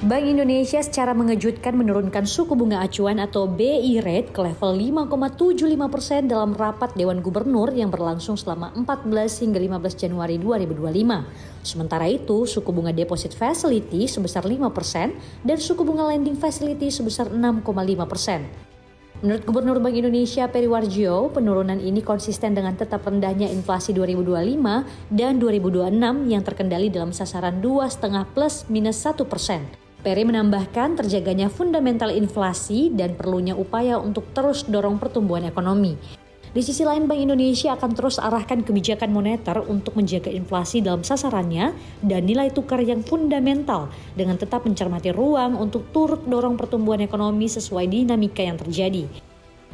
Bank Indonesia secara mengejutkan menurunkan suku bunga acuan atau BI rate ke level 5,75% dalam rapat Dewan Gubernur yang berlangsung selama 14 hingga 15 Januari 2025. Sementara itu, suku bunga deposit facility sebesar 5% dan suku bunga lending facility sebesar 6,5%. Menurut Gubernur Bank Indonesia Peri Warjio, penurunan ini konsisten dengan tetap rendahnya inflasi 2025 dan 2026 yang terkendali dalam sasaran 2,5 plus minus 1%. Peri menambahkan terjaganya fundamental inflasi dan perlunya upaya untuk terus dorong pertumbuhan ekonomi. Di sisi lain, Bank Indonesia akan terus arahkan kebijakan moneter untuk menjaga inflasi dalam sasarannya dan nilai tukar yang fundamental dengan tetap mencermati ruang untuk turut dorong pertumbuhan ekonomi sesuai dinamika yang terjadi.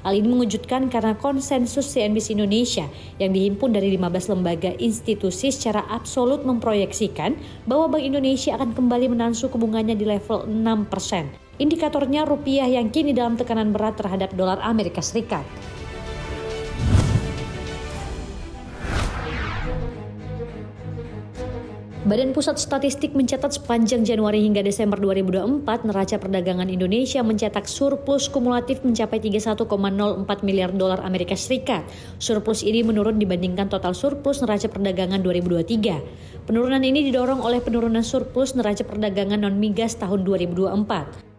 Hal ini mengejutkan karena konsensus CNBC Indonesia yang dihimpun dari 15 lembaga institusi secara absolut memproyeksikan bahwa Bank Indonesia akan kembali menahan suku bunganya di level 6%. Indikatornya rupiah yang kini dalam tekanan berat terhadap dolar Amerika Serikat. Badan Pusat Statistik mencatat sepanjang Januari hingga Desember 2024, neraca perdagangan Indonesia mencetak surplus kumulatif mencapai 31,04 miliar dolar Amerika Serikat. Surplus ini menurun dibandingkan total surplus neraca perdagangan 2023. Penurunan ini didorong oleh penurunan surplus neraca perdagangan non-migas tahun 2024.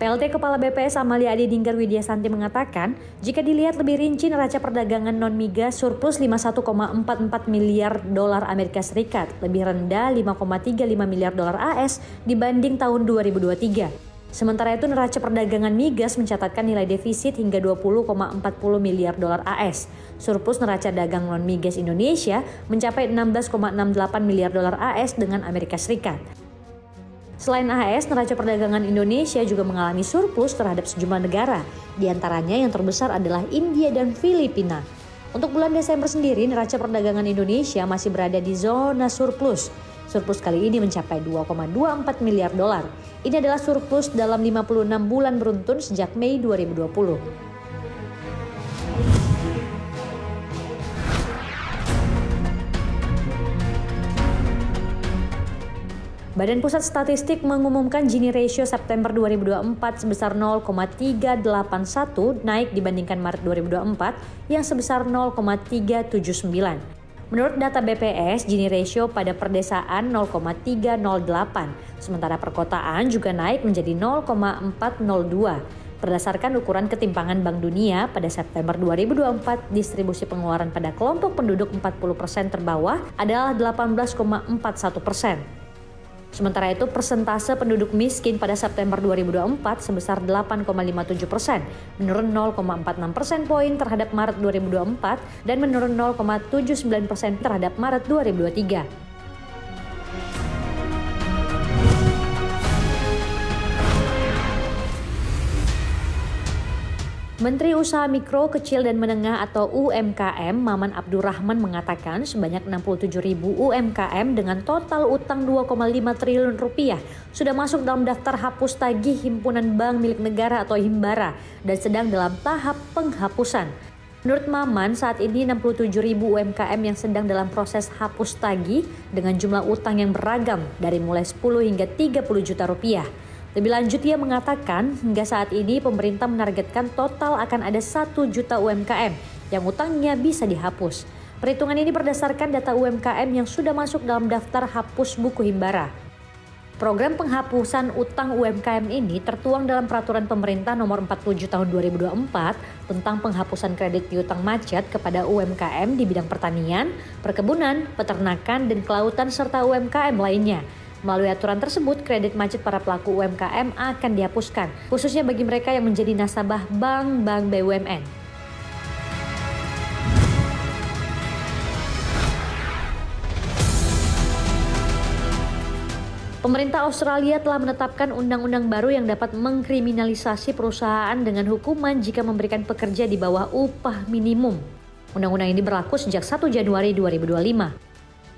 PLT Kepala BPS Amalia Adininggar Widyasanti mengatakan, jika dilihat lebih rinci neraca perdagangan non-migas surplus 51,44 miliar dolar Amerika Serikat, lebih rendah 5,35 miliar dolar AS dibanding tahun 2023. Sementara itu neraca perdagangan migas mencatatkan nilai defisit hingga 20,40 miliar dolar AS. Surplus neraca dagang non-migas Indonesia mencapai 16,68 miliar dolar AS dengan Amerika Serikat. Selain AS, neraca perdagangan Indonesia juga mengalami surplus terhadap sejumlah negara. Di antaranya yang terbesar adalah India dan Filipina. Untuk bulan Desember sendiri, neraca perdagangan Indonesia masih berada di zona surplus. Surplus kali ini mencapai 2,24 miliar dolar. Ini adalah surplus dalam 56 bulan beruntun sejak Mei 2020. Badan Pusat Statistik mengumumkan Gini Ratio September 2024 sebesar 0,381 naik dibandingkan Maret 2024 yang sebesar 0,379. Menurut data BPS, Gini Ratio pada perdesaan 0,308, sementara perkotaan juga naik menjadi 0,402. Berdasarkan ukuran ketimpangan Bank Dunia pada September 2024, distribusi pengeluaran pada kelompok penduduk 40% terbawah adalah 18,41%. Sementara itu, persentase penduduk miskin pada September 2024 sebesar 8,57%, menurun 0,46 persen poin terhadap Maret 2024 dan menurun 0,79% terhadap Maret 2023. Menteri Usaha Mikro, Kecil dan Menengah atau UMKM Maman Abdurrahman mengatakan sebanyak 67.000 UMKM dengan total utang 2,5 triliun rupiah sudah masuk dalam daftar hapus tagih Himpunan Bank Milik Negara atau Himbara dan sedang dalam tahap penghapusan. Menurut Maman, saat ini 67.000 UMKM yang sedang dalam proses hapus tagih dengan jumlah utang yang beragam dari mulai 10 hingga 30 juta rupiah. Lebih lanjut, ia mengatakan hingga saat ini pemerintah menargetkan total akan ada 1 juta UMKM yang utangnya bisa dihapus. Perhitungan ini berdasarkan data UMKM yang sudah masuk dalam daftar hapus buku Himbara. Program penghapusan utang UMKM ini tertuang dalam Peraturan Pemerintah Nomor 47 Tahun 2024 tentang penghapusan kredit piutang macet kepada UMKM di bidang pertanian, perkebunan, peternakan, dan kelautan serta UMKM lainnya. Melalui aturan tersebut, kredit macet para pelaku UMKM akan dihapuskan, khususnya bagi mereka yang menjadi nasabah bank-bank BUMN. Pemerintah Australia telah menetapkan undang-undang baru yang dapat mengkriminalisasi perusahaan dengan hukuman jika memberikan pekerja di bawah upah minimum. Undang-undang ini berlaku sejak 1 Januari 2025.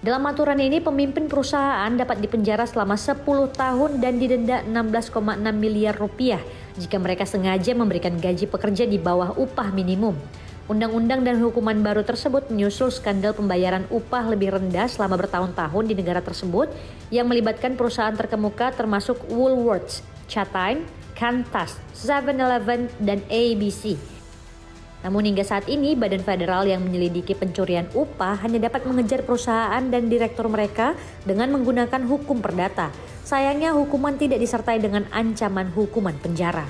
Dalam aturan ini, pemimpin perusahaan dapat dipenjara selama 10 tahun dan didenda 16,6 miliar rupiah jika mereka sengaja memberikan gaji pekerja di bawah upah minimum. Undang-undang dan hukuman baru tersebut menyusul skandal pembayaran upah lebih rendah selama bertahun-tahun di negara tersebut yang melibatkan perusahaan terkemuka termasuk Woolworths, Chatime, Qantas, 7-Eleven, dan ABC. Namun hingga saat ini, Badan Federal yang menyelidiki pencurian upah hanya dapat mengejar perusahaan dan direktur mereka dengan menggunakan hukum perdata. Sayangnya hukuman tidak disertai dengan ancaman hukuman penjara.